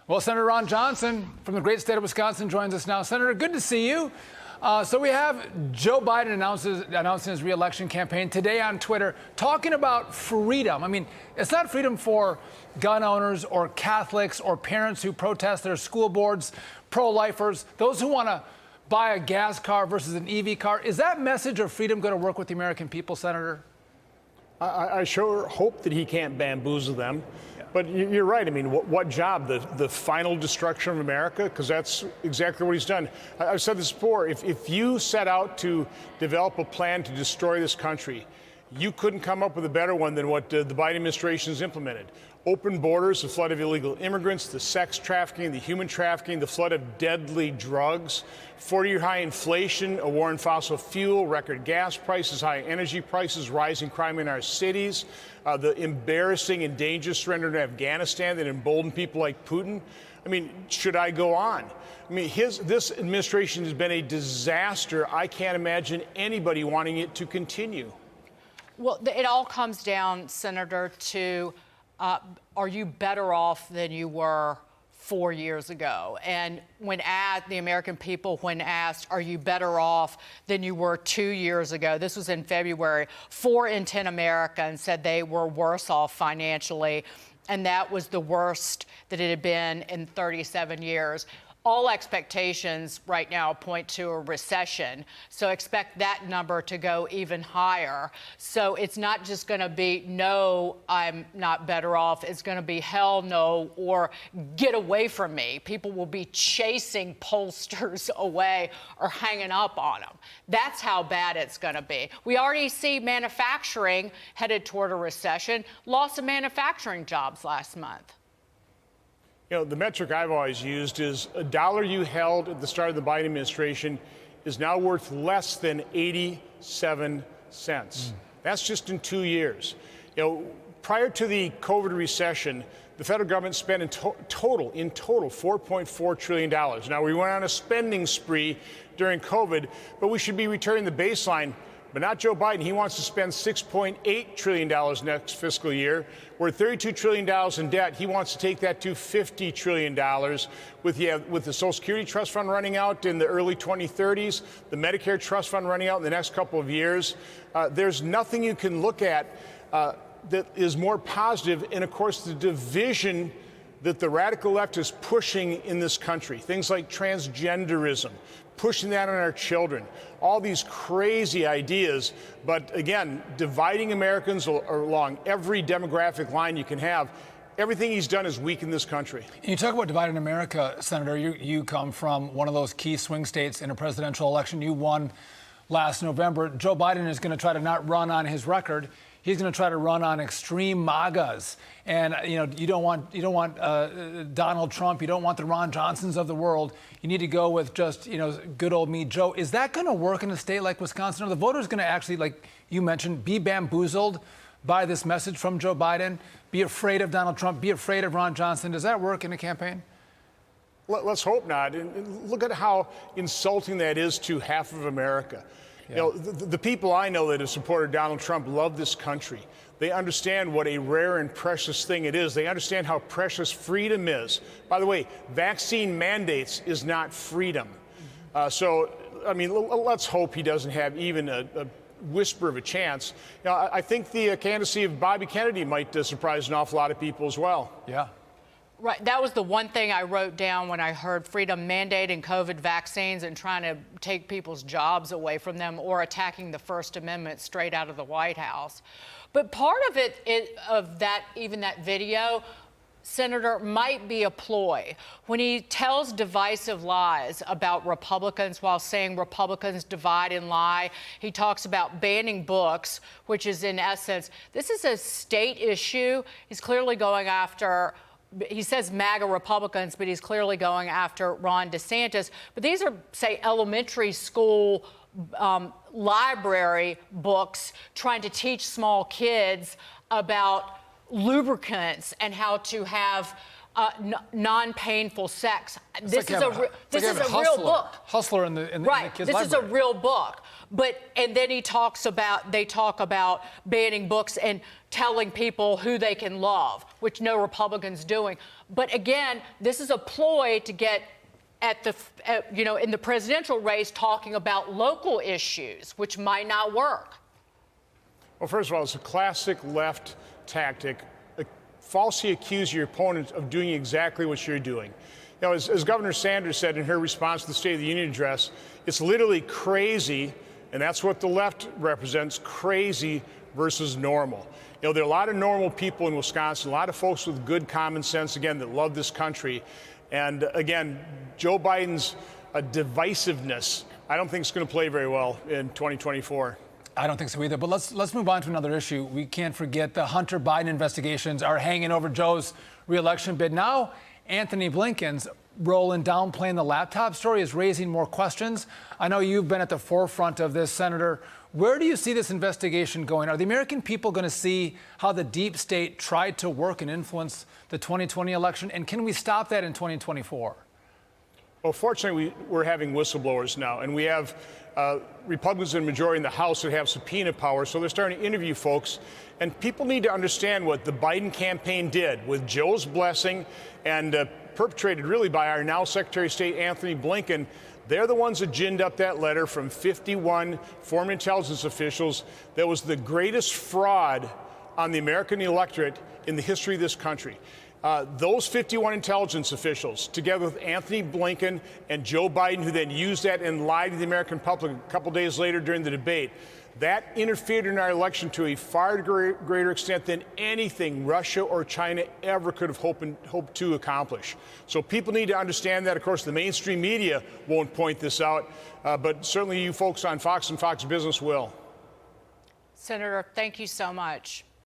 Well, Senator Ron Johnson from the great state of Wisconsin joins us now. Senator, good to see you. So we have Joe Biden announcing his re-election campaign today on Twitter, talking about freedom. I mean, it's not freedom for gun owners or Catholics or parents who protest their school boards, pro-lifers, those who want to buy a gas car versus an EV car. Is that message of freedom going to work with the American people, Senator? I sure hope that he can't bamboozle them. But you're right. I mean, what job? The final destruction of America? Because that's exactly what he's done. I've said this before. If you set out to develop a plan to destroy this country, you couldn't come up with a better one than what the Biden administration has implemented. Open borders, the flood of illegal immigrants, the sex trafficking, the human trafficking, the flood of deadly drugs, 40-year high inflation, a war on fossil fuel, record gas prices, high energy prices, rising crime in our cities, the embarrassing and dangerous surrender to Afghanistan that emboldened people like Putin. I mean, should I go on? I mean, this administration has been a disaster. I can't imagine anybody wanting it to continue. Well, it all comes down, Senator, to are you better off than you were 4 years ago? And when asked, the American people, when asked, are you better off than you were 2 years ago? This was in February. 4 in 10 Americans said they were worse off financially, and that was the worst that it had been in 37 years. All expectations right now point to a recession, so expect that number to go even higher. So it's not just going to be, no, I'm not better off. It's going to be, hell no, or get away from me. People will be chasing pollsters away or hanging up on them. That's how bad it's going to be. We already see manufacturing headed toward a recession. Loss of manufacturing jobs last month. You know, the metric I've always used is a dollar you held at the start of the Biden administration is now worth less than 87 cents. That's just in 2 years. You know, prior to the COVID recession, the federal government spent in total $4.4 trillion. Now, we went on a spending spree during COVID, but we should be returning the baseline. But not Joe Biden. He wants to spend $6.8 trillion next fiscal year. We're at $32 trillion in debt. He wants to take that to $50 trillion with the Social Security Trust Fund running out in the early 2030s, the Medicare Trust Fund running out in the next couple of years. There's nothing you can look at that is more positive. And, of course, the division that the radical left is pushing in this country, things like transgenderism, pushing that on our children, all these crazy ideas. But again, dividing Americans along every demographic line you can have. Everything he's done is weaken this country. You talk about dividing America, Senator. You come from one of those key swing states in a presidential election. You won last November. Joe Biden is going to try to not run on his record. He's going to try to run on extreme MAGAs, and you don't want Donald Trump. You don't want the Ron Johnsons of the world. You need to go with just good old me, Joe. Is that going to work in a state like Wisconsin? Are the voters going to actually, like you mentioned, be bamboozled by this message from Joe Biden? Be afraid of Donald Trump. Be afraid of Ron Johnson. Does that work in a campaign? Let's hope not. And look at how insulting that is to half of America. Yeah. You know, the people I know that have supported Donald Trump love this country. They understand what a rare and precious thing it is. They understand how precious freedom is. By the way, vaccine mandates is not freedom. So, I mean, let's hope he doesn't have even a whisper of a chance. You know, I think the candidacy of Bobby Kennedy might surprise an awful lot of people as well. Yeah. Right. That was the one thing I wrote down when I heard freedom mandating COVID vaccines and trying to take people's jobs away from them or attacking the First Amendment straight out of the White House. But part of even that video, Senator, might be a ploy. When he tells divisive lies about Republicans while saying Republicans divide and lie, he talks about banning books, which is in essence, this is a state issue. He's clearly going after, he says MAGA Republicans, but he's clearly going after Ron DeSantis. But these are, say, elementary school library books trying to teach small kids about lubricants and how to have non-painful sex. This is This a real book. Hustler in the Right. kids' This library. is a real book. And then they talk about banning books and telling people who they can love, which no Republican's doing. But again, this is a ploy to get in the presidential race talking about local issues, which might not work. Well, first of all, it's a classic left tactic. Falsely accuse your opponent of doing exactly what you're doing. You know, as Governor Sanders said in her response to the State of the Union address, it's literally crazy, and that's what the left represents, crazy versus normal. You know, there are a lot of normal people in Wisconsin, a lot of folks with good common sense, again, that love this country. And again, Joe Biden's divisiveness, I don't think it's going to play very well in 2024. I don't think so either. But let's move on to another issue. We can't forget the Hunter Biden investigations are hanging over Joe's reelection bid. Now, Anthony Blinken's role in downplaying the laptop story is raising more questions. I know you've been at the forefront of this, Senator. Where do you see this investigation going? Are the American people going to see how the deep state tried to work and influence the 2020 election? And can we stop that in 2024? Well, fortunately, we're having whistleblowers now, and we have Republicans in the majority in the House that have subpoena power, so they're starting to interview folks. And people need to understand what the Biden campaign did with Joe's blessing and perpetrated really by our now Secretary of State, Anthony Blinken. They're the ones that ginned up that letter from 51 former intelligence officials that was the greatest fraud on the American electorate in the history of this country. Those 51 intelligence officials, together with Anthony Blinken and Joe Biden, who then used that and lied to the American public a couple days later during the debate, that interfered in our election to a far greater extent than anything Russia or China ever could have hoped to accomplish. So people need to understand that. Of course, the mainstream media won't point this out, but certainly you folks on Fox and Fox Business will. Senator, thank you so much.